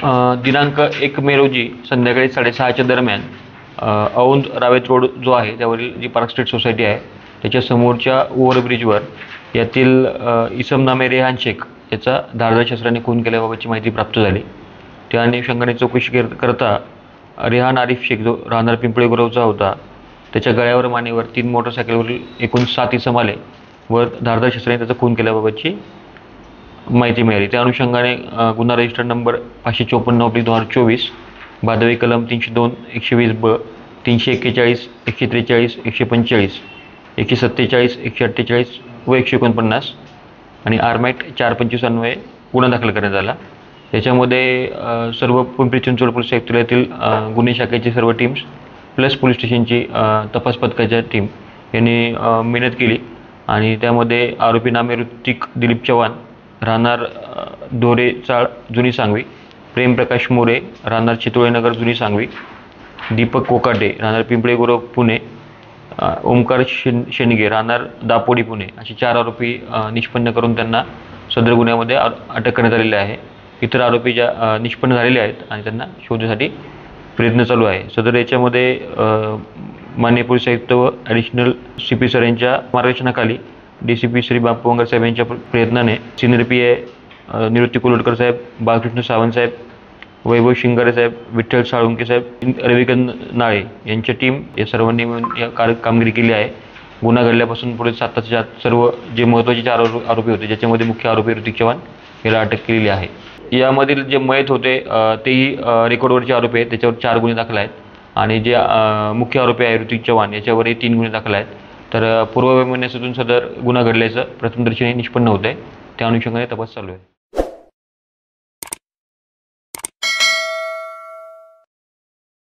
दिनांक 1 मे रोजी संध्याकाळी 6:30च्या दरम्यान औंध रावेत रोड जो आहे त्यावरील जी पार्क स्ट्रीट सोसायटी आहे त्याच्या समोरच्या ओव्हरब्रिजवर यातील इसम नामे रेहान शेख याचा धारदार शस्त्राने खून केल्याबाबतची माहिती प्राप्त झाली. त्या अनुषंगाने चौकशी करता रेहान आरिफ शेख जो राहणार पिंपळे गुरवचा होता त्याच्या गळ्यावर मानेवर 3 मोटरसायकलवरील एकूण 7 इसम आले व धारदार शस्त्राने त्याचा खून केल्याबाबतची माहिती मिळाली. त्या अनुषंगाने गुन्हा रजिस्टर नंबर 554/2024 भादवी कलम 302 120 341 143 145 147 148 व 149 आणि आरमॅट 425 अन्वये गुन्हा दाखल करण्यात आला. त्याच्यामध्ये सर्व पिंपरी चिंचवड पोलीस आयुक्तालयातील गुन्हे शाखेची सर्व टीम्स प्लस पोलीस स्टेशनची तपास पथकाच्या टीम यांनी मेहनत केली आणि त्यामध्ये आरोपी नामे ऋतिक दिलीप चव्हाण राहणार दोरे चाळ जुनी सांगवी, प्रेमप्रकाश मोरे राहणार चितोळेनगर जुनी सांगवी, दीपक कोकाटे राहणार पिंपळे गुरव पुणे, ओमकार शेंडगे राहणार दापोडी पुणे असे 4 आरोपी निष्पन्न करून त्यांना सदर गुन्ह्यामध्ये अटक करण्यात आलेली आहे. इतर आरोपी ज्या निष्पन्न झालेले आहेत आणि त्यांना शोधण्यासाठी प्रयत्न चालू आहे. सदर याच्यामध्ये माननीय पोलीस आयुक्त व ॲडिशनल CP सर यांच्या मार्गदर्शनाखाली DCP श्री बापू वंगर साहेब यांच्या प्रयत्नाने सिनियर PI निवृत्ती कोल्हटकर साहेब, बाळकृष्ण सावंत साहेब, वैभव शिंगारे साहेब, विठ्ठल साळुंके साहेब, रविकांत नाळे यांच्या टीम या सर्वांनी मिळून या कामगिरी केली आहे. गुन्हा घडल्यापासून पुढे 7 तासाच्या सर्व जे महत्त्वाचे 4 आरोपी होते ज्याच्यामध्ये मुख्य आरोपी ऋतिक चव्हाण याला अटक केलेली आहे. यामधील जे मयत होते तेही रेकॉर्डवरचे आरोपी आहेत, त्याच्यावर 4 गुन्हे दाखल आहेत आणि जे मुख्य आरोपी आहे ऋतिक चव्हाण याच्यावरही 3 गुन्हे दाखल आहेत. तर पूर्ववैमनस्यातून सदर गुन्हा घडल्याचं प्रथमदर्शनी निष्पन्न होत आहे. त्या अनुषंगाने तपास चालू आहे.